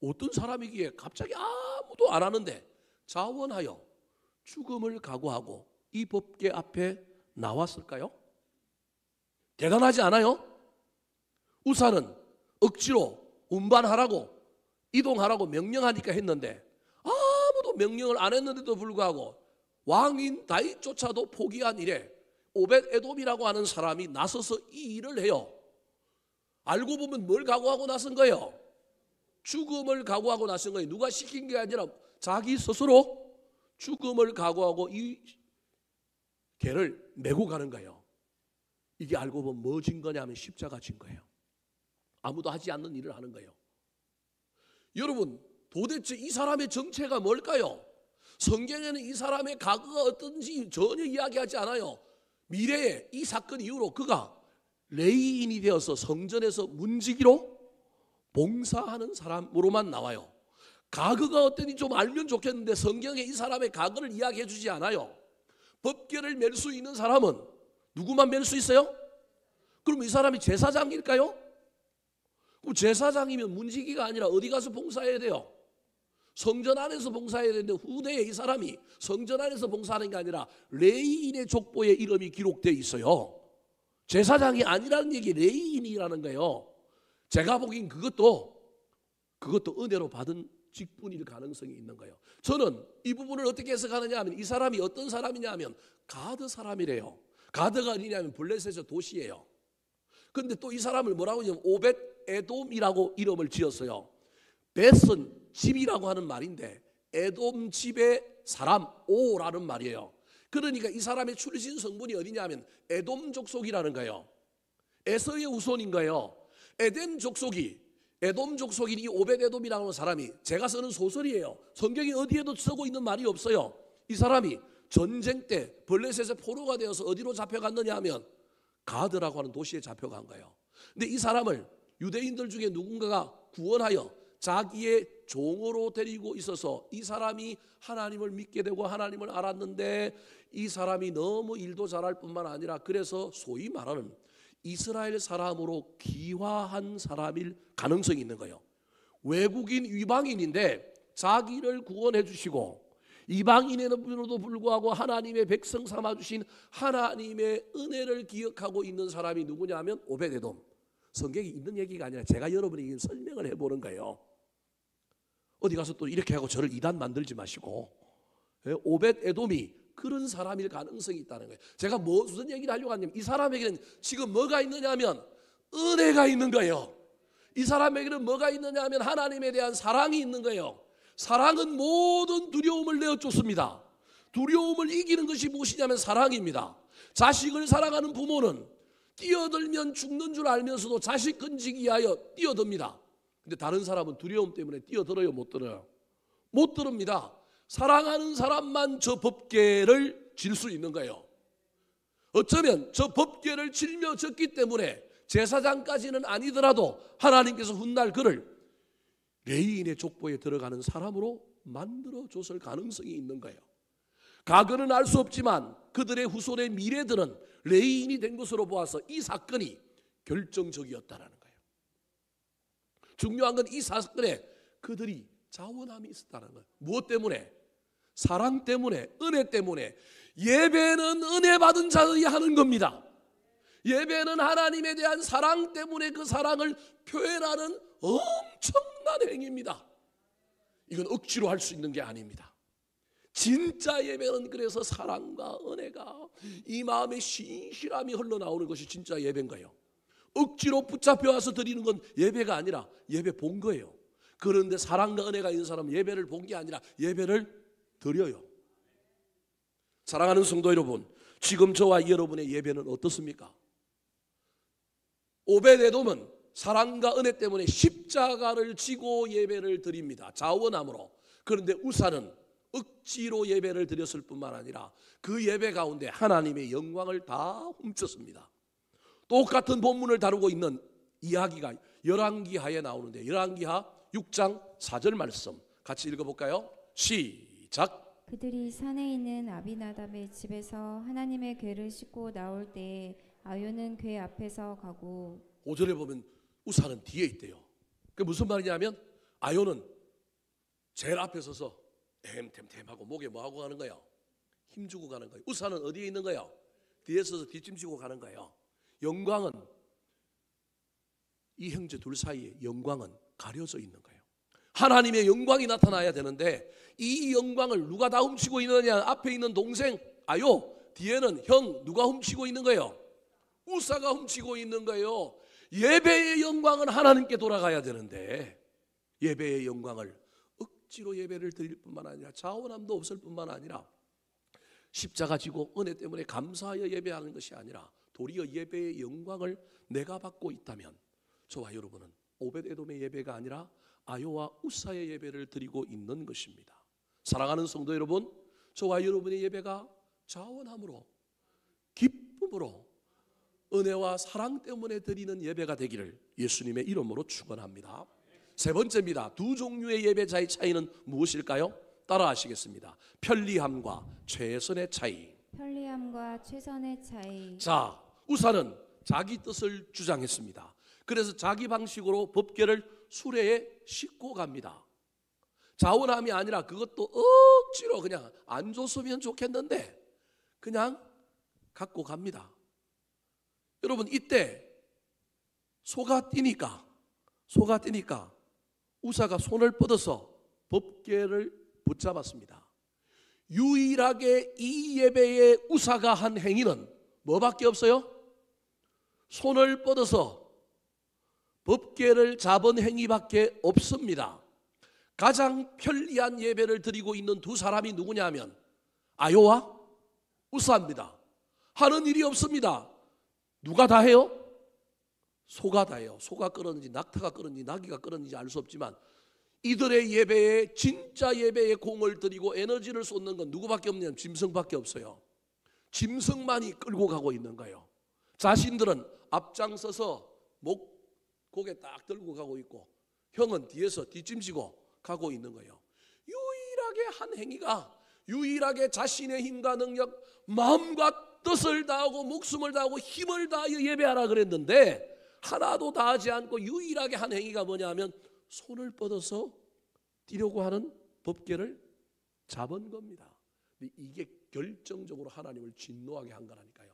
어떤 사람이기에 갑자기 아무도 안 하는데 자원하여 죽음을 각오하고 이 법궤 앞에 나왔을까요? 대단하지 않아요? 우사는 억지로 운반하라고 이동하라고 명령하니까 했는데 아무도 명령을 안 했는데도 불구하고 왕인 다윗조차도 포기한 일에 오벳에돔이라고 하는 사람이 나서서 이 일을 해요. 알고 보면 뭘 각오하고 나선 거예요? 죽음을 각오하고 나선 거예요. 누가 시킨 게 아니라 자기 스스로 죽음을 각오하고 이 개를 메고 가는 거예요. 이게 알고 보면 뭐 진 거냐면 십자가 진 거예요. 아무도 하지 않는 일을 하는 거예요. 여러분 도대체 이 사람의 정체가 뭘까요? 성경에는 이 사람의 과거가 어떤지 전혀 이야기하지 않아요. 미래에 이 사건 이후로 그가 레위인이 되어서 성전에서 문지기로 봉사하는 사람으로만 나와요. 과거가 어떤지 좀 알면 좋겠는데 성경에 이 사람의 과거를 이야기해 주지 않아요. 법궤를 맬 수 있는 사람은 누구만 맬 수 있어요? 그럼 이 사람이 제사장일까요? 그럼 제사장이면 문지기가 아니라 어디 가서 봉사해야 돼요? 성전 안에서 봉사해야 되는데 후대에 이 사람이 성전 안에서 봉사하는 게 아니라 레위인의 족보에 이름이 기록되어 있어요. 제사장이 아니라는 얘기 레위인이라는 거예요. 제가 보기엔 그것도 은혜로 받은 직분일 가능성이 있는 거예요. 저는 이 부분을 어떻게 해석하느냐 하면 이 사람이 어떤 사람이냐 하면 가드 사람이래요. 가드가 어디냐면 블레셋의 도시예요. 그런데 또 이 사람을 뭐라고 하냐면 오벳에돔이라고 이름을 지었어요. 벳은 집이라고 하는 말인데 에돔 집의 사람 오라는 말이에요. 그러니까 이 사람의 출신 성분이 어디냐면 에돔 족속이라는 거예요. 에서의 후손인 거예요. 에덴 족속이 에돔 족속인 이 오벳에돔이라는 사람이 제가 쓰는 소설이에요. 성경이 어디에도 쓰고 있는 말이 없어요. 이 사람이 전쟁 때 블레셋의 포로가 되어서 어디로 잡혀갔느냐 하면 가드라고 하는 도시에 잡혀간 거예요. 근데 이 사람을 유대인들 중에 누군가가 구원하여 자기의 종으로 데리고 있어서 이 사람이 하나님을 믿게 되고 하나님을 알았는데 이 사람이 너무 일도 잘할 뿐만 아니라 그래서 소위 말하는 이스라엘 사람으로 귀화한 사람일 가능성이 있는 거예요. 외국인 이방인인데 자기를 구원해 주시고 이방인에도 불구하고 하나님의 백성 삼아주신 하나님의 은혜를 기억하고 있는 사람이 누구냐 하면 오벳에돔. 성경에 있는 얘기가 아니라 제가 여러분에게 설명을 해보는 거예요. 어디 가서 또 이렇게 하고 저를 이단 만들지 마시고, 오벳에돔이 그런 사람일 가능성이 있다는 거예요. 제가 무슨 얘기를 하려고 하냐면 이 사람에게는 지금 뭐가 있느냐 하면 은혜가 있는 거예요. 이 사람에게는 뭐가 있느냐 하면 하나님에 대한 사랑이 있는 거예요. 사랑은 모든 두려움을 내어쫓습니다. 두려움을 이기는 것이 무엇이냐면 사랑입니다. 자식을 사랑하는 부모는 뛰어들면 죽는 줄 알면서도 자식 건지기 위하여 뛰어듭니다. 근데 다른 사람은 두려움 때문에 뛰어들어요, 못 들어요? 못 들읍니다. 사랑하는 사람만 저 법궤를 질 수 있는 거예요. 어쩌면 저 법궤를 질며 졌기 때문에 제사장까지는 아니더라도 하나님께서 훗날 그를 레위인의 족보에 들어가는 사람으로 만들어줬을 가능성이 있는 거예요. 과거는 알 수 없지만 그들의 후손의 미래들은 레위인이 된 것으로 보아서 이 사건이 결정적이었다는 거예요. 중요한 건 이 사건에 그들이 자원함이 있었다는 거예요. 무엇 때문에? 사랑 때문에, 은혜 때문에. 예배는 은혜 받은 자들이 하는 겁니다. 예배는 하나님에 대한 사랑 때문에 그 사랑을 표현하는 엄청난 행위입니다. 이건 억지로 할 수 있는 게 아닙니다. 진짜 예배는 그래서 사랑과 은혜가 이 마음에 신실함이 흘러나오는 것이 진짜 예배인 거예요. 억지로 붙잡혀 와서 드리는 건 예배가 아니라 예배 본 거예요. 그런데 사랑과 은혜가 있는 사람은 예배를 본 게 아니라 예배를 드려요. 사랑하는 성도 여러분, 지금 저와 여러분의 예배는 어떻습니까? 오벳에돔은 사랑과 은혜 때문에 십자가를 지고 예배를 드립니다. 자원함으로. 그런데 우사는 억지로 예배를 드렸을 뿐만 아니라 그 예배 가운데 하나님의 영광을 다 훔쳤습니다. 똑같은 본문을 다루고 있는 이야기가 열왕기하에 나오는데 열왕기하 6장 4절 말씀 같이 읽어볼까요? 시작. 그들이 산에 있는 아비나답의 집에서 하나님의 궤를 싣고 나올 때에 아요는 궤 앞에서 가고 5절에 보면 우사는 뒤에 있대요. 그게 무슨 말이냐면 아요는 제일 앞에 서서 템템템하고 목에 뭐하고 가는 거예요? 힘주고 가는 거예요. 우사는 어디에 있는 거예요? 뒤에 서서 뒷짐지고 가는 거예요. 영광은 이 형제 둘 사이에 영광은 가려져 있는 거예요. 하나님의 영광이 나타나야 되는데 이 영광을 누가 다 훔치고 있느냐? 앞에 있는 동생 아요, 뒤에는 형 누가 훔치고 있는 거예요? 우사가 훔치고 있는 거예요. 예배의 영광은 하나님께 돌아가야 되는데 예배의 영광을 억지로 예배를 드릴 뿐만 아니라 자원함도 없을 뿐만 아니라 십자가 지고 은혜 때문에 감사하여 예배하는 것이 아니라 도리어 예배의 영광을 내가 받고 있다면 저와 여러분은 오벳에돔의 예배가 아니라 아요와 우사의 예배를 드리고 있는 것입니다. 사랑하는 성도 여러분, 저와 여러분의 예배가 자원함으로 기쁨으로 은혜와 사랑 때문에 드리는 예배가 되기를 예수님의 이름으로 축원합니다. 세 번째입니다. 두 종류의 예배자의 차이는 무엇일까요? 따라하시겠습니다. 편리함과 최선의 차이. 편리함과 최선의 차이. 자, 우사는 자기 뜻을 주장했습니다. 그래서 자기 방식으로 법궤를 수레에 싣고 갑니다. 자원함이 아니라 그것도 억지로 그냥 안 줬으면 좋겠는데 그냥 갖고 갑니다. 여러분, 이때 소가 뛰니까 우사가 손을 뻗어서 법궤를 붙잡았습니다. 유일하게 이 예배에 우사가 한 행위는 뭐밖에 없어요? 손을 뻗어서 법궤를 잡은 행위밖에 없습니다. 가장 편리한 예배를 드리고 있는 두 사람이 누구냐 하면 아요와 우사입니다. 하는 일이 없습니다. 누가 다 해요? 소가 다 해요. 소가 끌었는지 낙타가 끌었는지 나귀가 끌었는지 알 수 없지만 이들의 예배에, 진짜 예배에 공을 들이고 에너지를 쏟는 건 누구밖에 없냐면 짐승밖에 없어요. 짐승만이 끌고 가고 있는 거예요. 자신들은 앞장서서 고개 딱 들고 가고 있고 형은 뒤에서 뒷짐지고 가고 있는 거예요. 유일하게 한 행위가, 유일하게 자신의 힘과 능력, 마음과 뜻을 다하고 목숨을 다하고 힘을 다하여 예배하라 그랬는데 하나도 다하지 않고 유일하게 한 행위가 뭐냐면 손을 뻗어서 뛰려고 하는 법궤를 잡은 겁니다. 이게 결정적으로 하나님을 진노하게 한 거라니까요.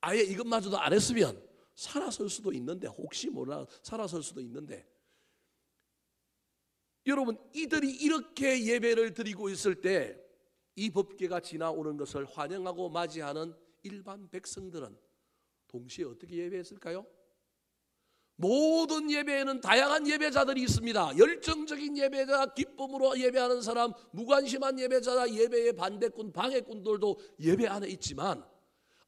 아예 이것마저도 안 했으면 살아설 수도 있는데, 혹시 몰라 살아설 수도 있는데, 여러분 이들이 이렇게 예배를 드리고 있을 때 이 법궤가 지나오는 것을 환영하고 맞이하는 일반 백성들은 동시에 어떻게 예배했을까요? 모든 예배에는 다양한 예배자들이 있습니다. 열정적인 예배자, 기쁨으로 예배하는 사람, 무관심한 예배자, 예배의 반대꾼, 방해꾼들도 예배 안에 있지만,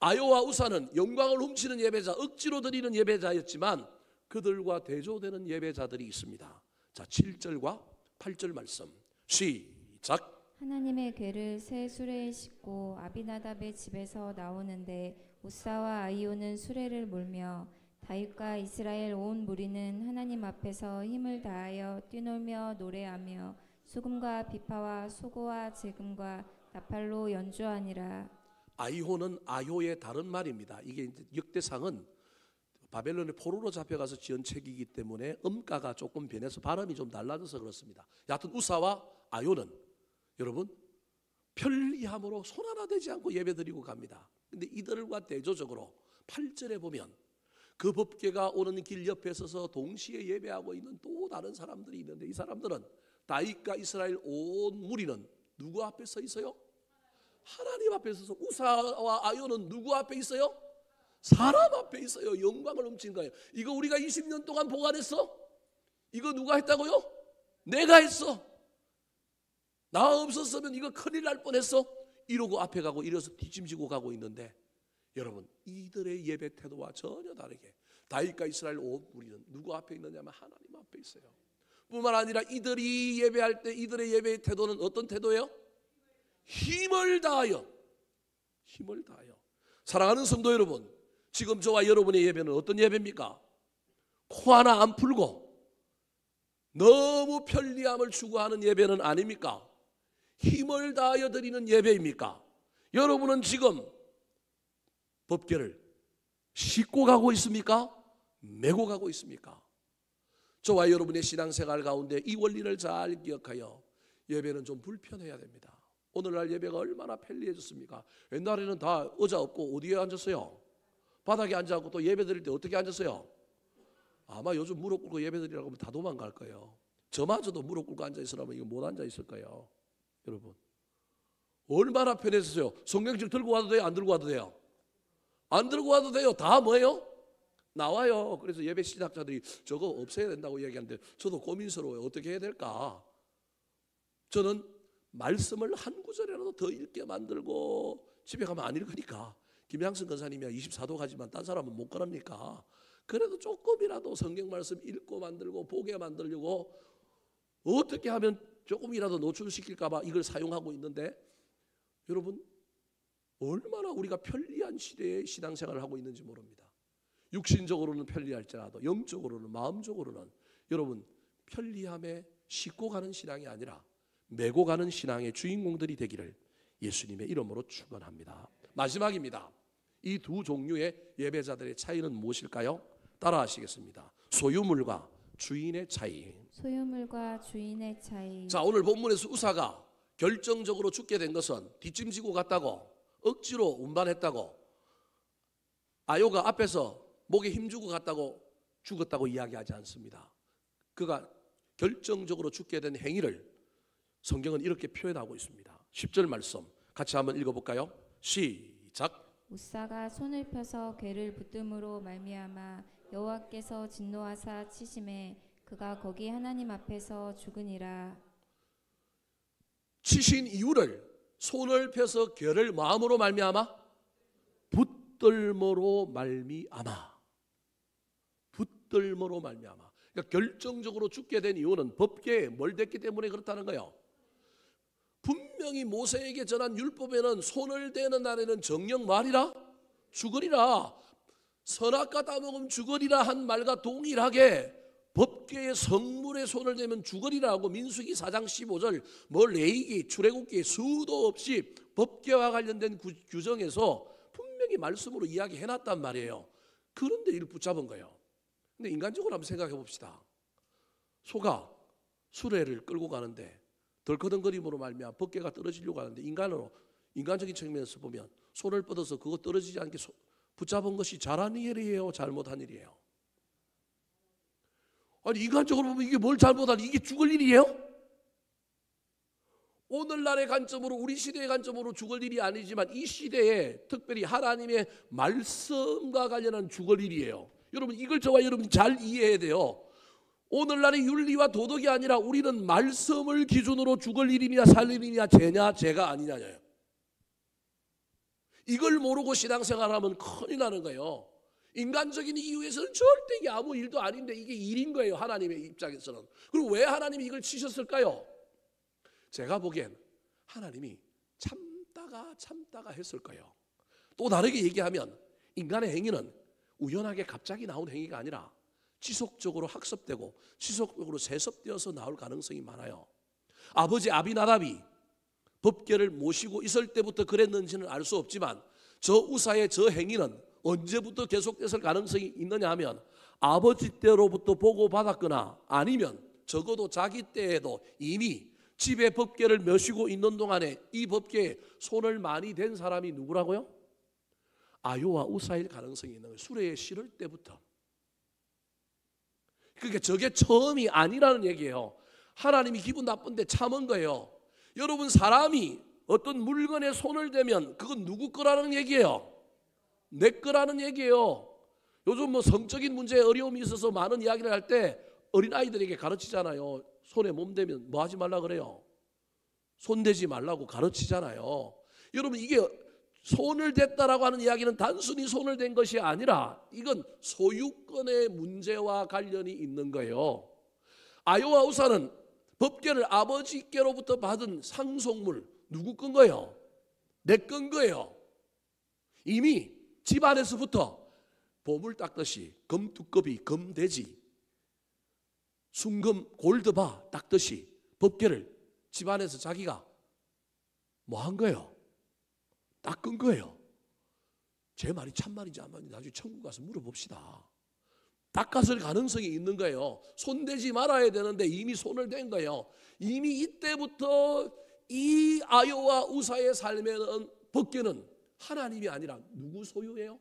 아요와 우사는 영광을 훔치는 예배자, 억지로 드리는 예배자였지만 그들과 대조되는 예배자들이 있습니다. 자, 7절과 8절 말씀 시작. 하나님의 궤를 새 수레에 싣고 아비나답의 집에서 나오는데 우사와 아이오는 수레를 몰며 다윗과 이스라엘 온 무리는 하나님 앞에서 힘을 다하여 뛰놀며 노래하며 수금과 비파와 소고와 제금과 나팔로 연주하니라. 아이호는 아요의 다른 말입니다. 이게 이제 역대상은 바벨론의 포로로 잡혀가서 지은 책이기 때문에 음가가 조금 변해서 발음이 좀 달라져서 그렇습니다. 여하튼 우사와 아요는 여러분 편리함으로 손 하나 대지 않고 예배드리고 갑니다. 근데 이들과 대조적으로 8절에 보면 그 법궤가 오는 길 옆에 서서 동시에 예배하고 있는 또 다른 사람들이 있는데, 이 사람들은 다윗과 이스라엘 온 무리는 누구 앞에 서 있어요? 하나님 앞에 서서. 우사와 아요는 누구 앞에 있어요? 사람 앞에 있어요. 영광을 훔친 거예요. 이거 우리가 20년 동안 보관했어? 이거 누가 했다고요? 내가 했어. 나 없었으면 이거 큰일 날 뻔했어. 이러고 앞에 가고 이래서 뒤짐지고 가고 있는데, 여러분 이들의 예배 태도와 전혀 다르게 다윗과 이스라엘 온 무리는 누구 앞에 있느냐면 하나님 앞에 있어요. 뿐만 아니라 이들이 예배할 때 이들의 예배의 태도는 어떤 태도예요? 힘을 다하여. 힘을 다하여. 사랑하는 성도 여러분, 지금 저와 여러분의 예배는 어떤 예배입니까? 코 하나 안 풀고 너무 편리함을 추구하는 예배는 아닙니까? 힘을 다하여 드리는 예배입니까? 여러분은 지금 법궤를 싣고 가고 있습니까? 메고 가고 있습니까? 저와 여러분의 신앙생활 가운데 이 원리를 잘 기억하여 예배는 좀 불편해야 됩니다. 오늘날 예배가 얼마나 편리해졌습니까? 옛날에는 다 의자 없고 어디에 앉았어요? 바닥에 앉아갖고 또 예배 드릴 때 어떻게 앉았어요? 아마 요즘 무릎 꿇고 예배 드리라고 하면 다 도망갈 거예요. 저마저도 무릎 꿇고 앉아있으라면 이거 못 앉아있을 거예요. 여러분 얼마나 편했어요. 성경책 들고 와도 돼요? 안 들고 와도 돼요? 안 들고 와도 돼요. 다 뭐예요? 나와요. 그래서 예배 신학자들이 저거 없애야 된다고 얘기하는데 저도 고민스러워요. 어떻게 해야 될까? 저는 말씀을 한 구절이라도 더 읽게 만들고, 집에 가면 안 읽으니까 김양승 권사님이야 24도 가지만 딴 사람은 못 가니까 그래도 조금이라도 성경 말씀 읽고 만들고 보게 만들려고 어떻게 하면 조금이라도 노출시킬까 봐 이걸 사용하고 있는데, 여러분 얼마나 우리가 편리한 시대에 신앙생활을 하고 있는지 모릅니다. 육신적으로는 편리할지라도 영적으로는, 마음적으로는 여러분 편리함에 싣고 가는 신앙이 아니라 메고 가는 신앙의 주인공들이 되기를 예수님의 이름으로 축원합니다. 마지막입니다. 이 두 종류의 예배자들의 차이는 무엇일까요? 따라하시겠습니다. 소유물과 주인의 차이. 소유물과 주인의 차이. 자, 오늘 본문에서 우사가 결정적으로 죽게 된 것은 뒷짐지고 갔다고, 억지로 운반했다고, 아요가 앞에서 목에 힘주고 갔다고 죽었다고 이야기하지 않습니다. 그가 결정적으로 죽게 된 행위를 성경은 이렇게 표현하고 있습니다. 10절 말씀 같이 한번 읽어볼까요? 시작. 우사가 손을 펴서 궤를 붙듦으로 말미암아 여호와께서 진노하사 치심에 그가 거기 하나님 앞에서 죽으니라. 치신 이유를 손을 펴서 궤를 마음으로 말미암아 붙들므로 말미암아. 붙들므로 말미암아. 그러니까 결정적으로 죽게 된 이유는 법계에 뭘 됐기 때문에 그렇다는 거예요. 분명히 모세에게 전한 율법에는 손을 대는 날에는 정령 말이라 죽으리라, 선악과 따먹으면 죽으리라 한 말과 동일하게 법궤의 성물에 손을 대면 죽으리라고 민수기 4장 15절 뭐 레위기 출애굽기 수도 없이 법궤와 관련된 규정에서 분명히 말씀으로 이야기해놨단 말이에요. 그런데 이를 붙잡은 거예요. 근데 인간적으로 한번 생각해 봅시다. 소가 수레를 끌고 가는데 덜커덩거림으로 말미암아 법궤가 떨어지려고 하는데 인간적인 측면에서 보면 손을 뻗어서 그거 떨어지지 않게 붙잡은 것이 잘한 일이에요, 잘못한 일이에요? 아니 인간적으로 보면 이게 뭘 잘못한, 이게 죽을 일이에요? 오늘날의 관점으로, 우리 시대의 관점으로 죽을 일이 아니지만 이 시대에 특별히 하나님의 말씀과 관련한 죽을 일이에요. 여러분 이걸 저와 여러분이 잘 이해해야 돼요. 오늘날의 윤리와 도덕이 아니라 우리는 말씀을 기준으로 죽을 일이냐 살 일이냐 죄냐 죄가 아니냐예요. 이걸 모르고 신앙생활하면 큰일 나는 거예요. 인간적인 이유에서는 절대 이게 아무 일도 아닌데 이게 일인 거예요, 하나님의 입장에서는. 그리고 왜 하나님이 이걸 치셨을까요? 제가 보기엔 하나님이 참다가 했을 거예요. 또 다르게 얘기하면 인간의 행위는 우연하게 갑자기 나온 행위가 아니라 지속적으로 학습되고 지속적으로 세습되어서 나올 가능성이 많아요. 아버지 아비나답이 법궤를 모시고 있을 때부터 그랬는지는 알 수 없지만 저 우사의 저 행위는 언제부터 계속됐을 가능성이 있느냐 하면 아버지 때로부터 보고받았거나 아니면 적어도 자기 때에도 이미 집에 법궤를 모시고 있는 동안에 이 법궤에 손을 많이 댄 사람이 누구라고요? 아요와 우사일 가능성이 있는 거예요. 수레에 실을 때부터. 그러니까 저게 처음이 아니라는 얘기예요. 하나님이 기분 나쁜데 참은 거예요. 여러분 사람이 어떤 물건에 손을 대면 그건 누구 거라는 얘기예요? 내 거라는 얘기예요. 요즘 뭐 성적인 문제에 어려움이 있어서 많은 이야기를 할 때 어린아이들에게 가르치잖아요. 손에 몸 대면 뭐 하지 말라 그래요? 손 대지 말라고 가르치잖아요. 여러분 이게 손을 댔다라고 하는 이야기는 단순히 손을 댄 것이 아니라 이건 소유권의 문제와 관련이 있는 거예요. 아요와 우사는 법궤를 아버지께로부터 받은 상속물, 누구 건 거예요? 내 건 거예요. 이미 집안에서부터 보물 닦듯이 금두꺼비, 금돼지, 순금, 골드바 닦듯이 법궤를 집안에서 자기가 뭐 한 거예요? 닦은 거예요. 제 말이 참말인지 안 맞는지 나중에 천국 가서 물어봅시다. 닦았을 가능성이 있는 거예요. 손대지 말아야 되는데 이미 손을 댄 거예요. 이미 이때부터 이 아요와 우사의 삶에는 법궤는 하나님이 아니라 누구 소유예요?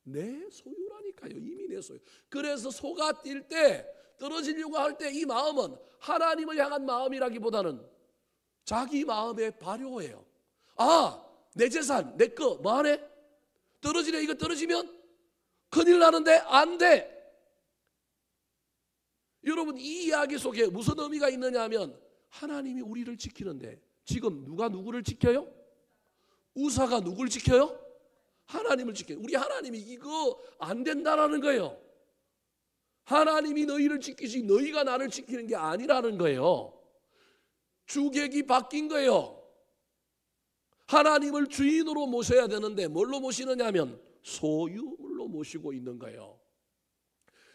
내 소유라니까요. 이미 내 소유. 그래서 소가 뛸 때 떨어지려고 할 때 이 마음은 하나님을 향한 마음이라기보다는 자기 마음의 발효예요. 아, 내 재산, 내 거 뭐 하네? 떨어지네. 이거 떨어지면 큰일 나는데 안 돼. 여러분 이 이야기 속에 무슨 의미가 있느냐 하면 하나님이 우리를 지키는데 지금 누가 누구를 지켜요? 우사가 누굴 지켜요? 하나님을 지켜요. 우리 하나님이 이거 안 된다라는 거예요. 하나님이 너희를 지키지 너희가 나를 지키는 게 아니라는 거예요. 주객이 바뀐 거예요. 하나님을 주인으로 모셔야 되는데 뭘로 모시느냐 하면 소유물로 모시고 있는 거예요.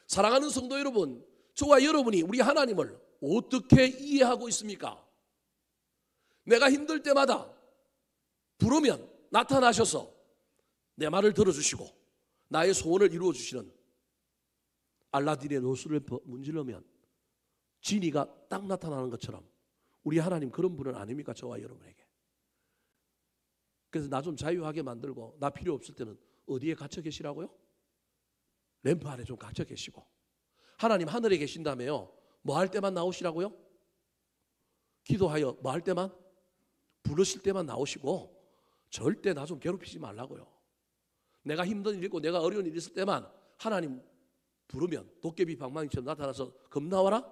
사랑하는 성도 여러분, 저와 여러분이 우리 하나님을 어떻게 이해하고 있습니까? 내가 힘들 때마다 부르면 나타나셔서 내 말을 들어주시고 나의 소원을 이루어주시는 알라딘의 노수를 문지르면 지니가 딱 나타나는 것처럼 우리 하나님 그런 분은 아닙니까? 저와 여러분에게. 그래서 나 좀 자유하게 만들고 나 필요 없을 때는 어디에 갇혀 계시라고요? 램프 안에 좀 갇혀 계시고 하나님 하늘에 계신다며요. 뭐 할 때만 나오시라고요? 기도하여 뭐 할 때만? 부르실 때만 나오시고 절대 나 좀 괴롭히지 말라고요. 내가 힘든 일 있고 내가 어려운 일 있을 때만 하나님 부르면 도깨비 방망이처럼 나타나서 겁 나와라?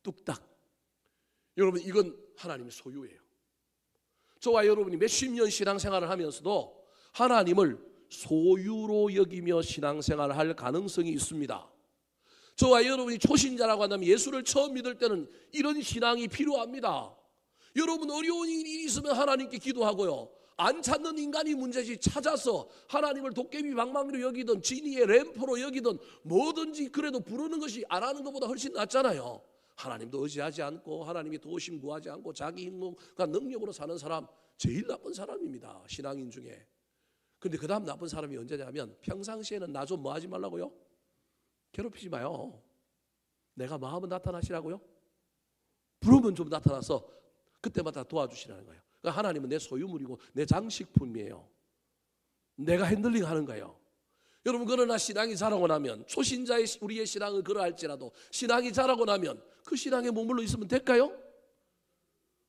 뚝딱. 여러분 이건 하나님의 소유예요. 저와 여러분이 몇십 년 신앙생활을 하면서도 하나님을 소유로 여기며 신앙생활을 할 가능성이 있습니다. 저와 여러분이 초신자라고 한다면 예수를 처음 믿을 때는 이런 신앙이 필요합니다. 여러분 어려운 일이 있으면 하나님께 기도하고요. 안 찾는 인간이 문제지 찾아서 하나님을 도깨비 방망이로 여기든 지니의 램프로 여기든 뭐든지 그래도 부르는 것이 안 하는 것보다 훨씬 낫잖아요. 하나님도 의지하지 않고 하나님이 도우심 구하지 않고 자기 힘과 능력으로 사는 사람 제일 나쁜 사람입니다. 신앙인 중에. 그런데 그 다음 나쁜 사람이 언제냐면 평상시에는 나 좀 뭐 하지 말라고요? 괴롭히지 마요. 내가 마음은 나타나시라고요? 부르면 좀 나타나서 그때마다 도와주시라는 거예요. 그러니까 하나님은 내 소유물이고 내 장식품이에요. 내가 핸들링하는 거예요. 여러분 그러나 신앙이 자라고 나면 초신자의 우리의 신앙을 그러할지라도 신앙이 자라고 나면 그 신앙에 머물러 있으면 될까요?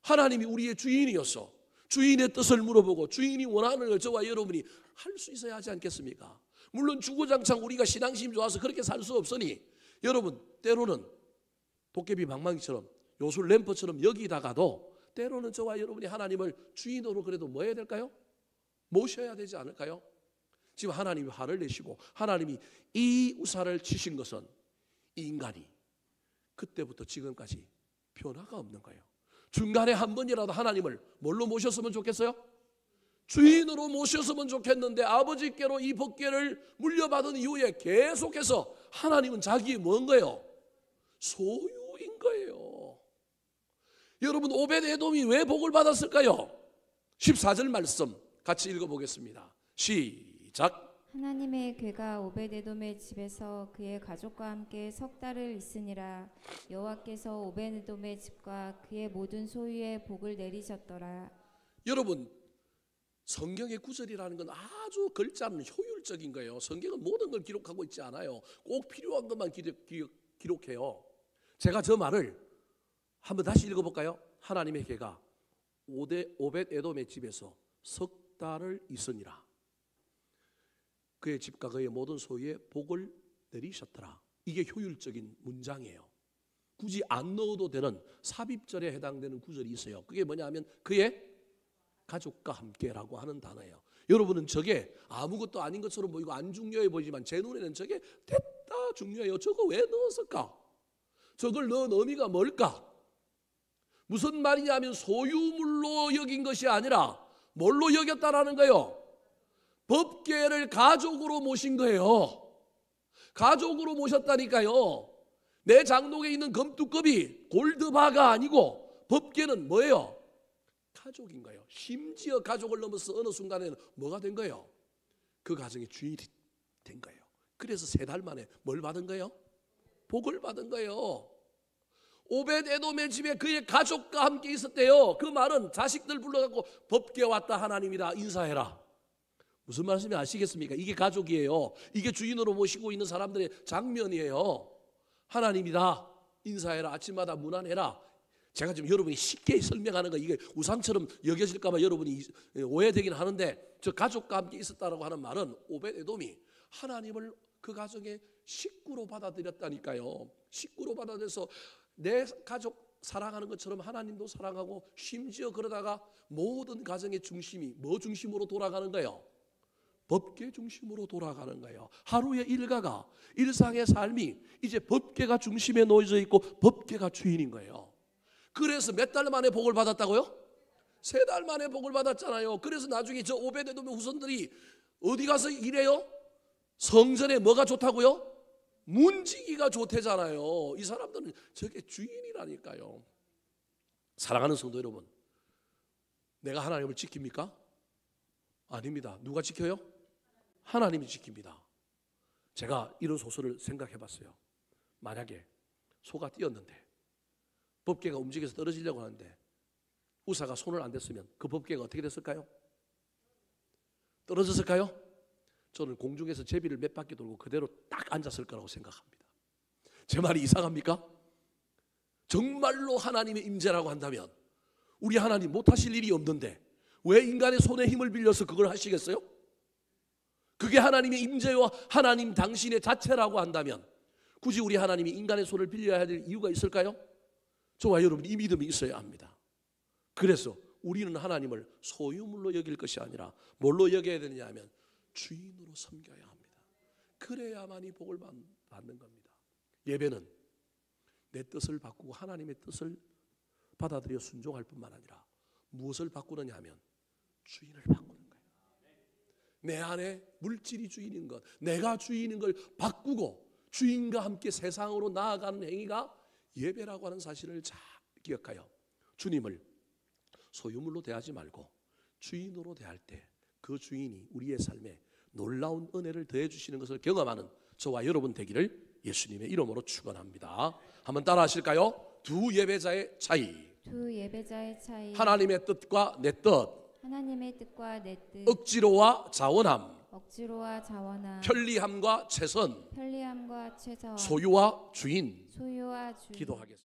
하나님이 우리의 주인이었어. 주인의 뜻을 물어보고 주인이 원하는 걸 저와 여러분이 할 수 있어야 하지 않겠습니까? 물론 주구장창 우리가 신앙심이 좋아서 그렇게 살 수 없으니 여러분 때로는 도깨비 방망이처럼 요술 램프처럼 여기다가도 때로는 저와 여러분이 하나님을 주인으로 그래도 뭐 해야 될까요? 모셔야 되지 않을까요? 지금 하나님이 화를 내시고 하나님이 이 우사를 치신 것은 이 인간이 그때부터 지금까지 변화가 없는 거예요. 중간에 한 번이라도 하나님을 뭘로 모셨으면 좋겠어요? 주인으로 모셨으면 좋겠는데 아버지께로 이 법궤를 물려받은 이후에 계속해서 하나님은 자기의 뭔 거예요? 소유인 거예요. 여러분 오벳 에돔이 왜 복을 받았을까요? 14절 말씀 같이 읽어보겠습니다. 시작. 하나님의 괴가 오벳에돔의 집에서 그의 가족과 함께 석 달을 있으니라. 여호와께서 오벳에돔의 집과 그의 모든 소유에 복을 내리셨더라. 여러분 성경의 구절이라는 건 아주 글자는 효율적인 거예요. 성경은 모든 걸 기록하고 있지 않아요. 꼭 필요한 것만 기록해요. 제가 저 말을 한번 다시 읽어볼까요? 하나님의 괴가 오벳 에돔의 집에서 석 달을 있으니라. 그의 집과 그의 모든 소유에 복을 내리셨더라. 이게 효율적인 문장이에요. 굳이 안 넣어도 되는 삽입절에 해당되는 구절이 있어요. 그게 뭐냐 하면 그의 가족과 함께라고 하는 단어예요. 여러분은 저게 아무것도 아닌 것처럼 보이고 안 중요해 보이지만 제 눈에는 저게 됐다 중요해요. 저거 왜 넣었을까? 저걸 넣은 의미가 뭘까? 무슨 말이냐면 소유물로 여긴 것이 아니라 뭘로 여겼다라는 거예요? 법궤를 가족으로 모신 거예요. 가족으로 모셨다니까요. 내 장독에 있는 금뚜껑이 골드바가 아니고 법궤는 뭐예요? 가족인 거예요. 심지어 가족을 넘어서 어느 순간에는 뭐가 된 거예요? 그 가정의 주인이 된 거예요. 그래서 3달 만에 뭘 받은 거예요? 복을 받은 거예요. 오벳 에돔의 집에 그의 가족과 함께 있었대요. 그 말은 자식들 불러갖고 법궤 왔다 하나님이다 인사해라. 무슨 말씀인지 아시겠습니까? 이게 가족이에요. 이게 주인으로 모시고 있는 사람들의 장면이에요. 하나님이다 인사해라. 아침마다 문안해라. 제가 지금 여러분이 쉽게 설명하는 거 이게 우상처럼 여겨질까 봐 여러분이 오해되긴 하는데 저 가족과 함께 있었다라고 하는 말은 오벳 에돔이 하나님을 그 가정의 식구로 받아들였다니까요. 식구로 받아들여서 내 가족 사랑하는 것처럼 하나님도 사랑하고 심지어 그러다가 모든 가정의 중심이 뭐 중심으로 돌아가는 거예요? 법궤 중심으로 돌아가는 거예요. 하루의 일과가 일상의 삶이 이제 법궤가 중심에 놓여져 있고 법궤가 주인인 거예요. 그래서 몇 달 만에 복을 받았다고요? 3달 만에 복을 받았잖아요. 그래서 나중에 저 오벳에돔의 후손들이 어디 가서 일해요? 성전에 뭐가 좋다고요? 문지기가 좋대잖아요. 이 사람들은 저게 주인이라니까요. 사랑하는 성도 여러분, 내가 하나님을 지킵니까? 아닙니다. 누가 지켜요? 하나님이 지킵니다. 제가 이런 소설을 생각해 봤어요. 만약에 소가 뛰었는데 법궤가 움직여서 떨어지려고 하는데 우사가 손을 안 댔으면 그 법궤가 어떻게 됐을까요? 떨어졌을까요? 저는 공중에서 제비를 몇 바퀴 돌고 그대로 딱 앉았을 거라고 생각합니다. 제 말이 이상합니까? 정말로 하나님의 임재라고 한다면 우리 하나님 못하실 일이 없는데 왜 인간의 손에 힘을 빌려서 그걸 하시겠어요? 그게 하나님의 임재와 하나님 당신의 자체라고 한다면 굳이 우리 하나님이 인간의 손을 빌려야 될 이유가 있을까요? 저와 여러분 이 믿음이 있어야 합니다. 그래서 우리는 하나님을 소유물로 여길 것이 아니라 뭘로 여겨야 되느냐 하면 주인으로 섬겨야 합니다. 그래야만이 복을 받는 겁니다. 예배는 내 뜻을 바꾸고 하나님의 뜻을 받아들여 순종할 뿐만 아니라 무엇을 바꾸느냐 하면 주인을 바꾸는 거예요. 내 안에 물질이 주인인 것, 내가 주인인 걸 바꾸고 주인과 함께 세상으로 나아가는 행위가 예배라고 하는 사실을 잘 기억하여 주님을 소유물로 대하지 말고 주인으로 대할 때 그 주인이 우리의 삶에 놀라운 은혜를 더해 주시는 것을 경험하는 저와 여러분 되기를 예수님의 이름으로 축원합니다. 한번 따라 하실까요? 두 예배자의 차이. 두 예배자의 차이. 하나님의 뜻과 내 뜻. 하나님의 뜻과 내 뜻. 억지로와 자원함. 억지로와 자원함. 편리함과 최선. 편리함과 최선. 소유와 주인. 소유와 주인. 기도하겠습니다.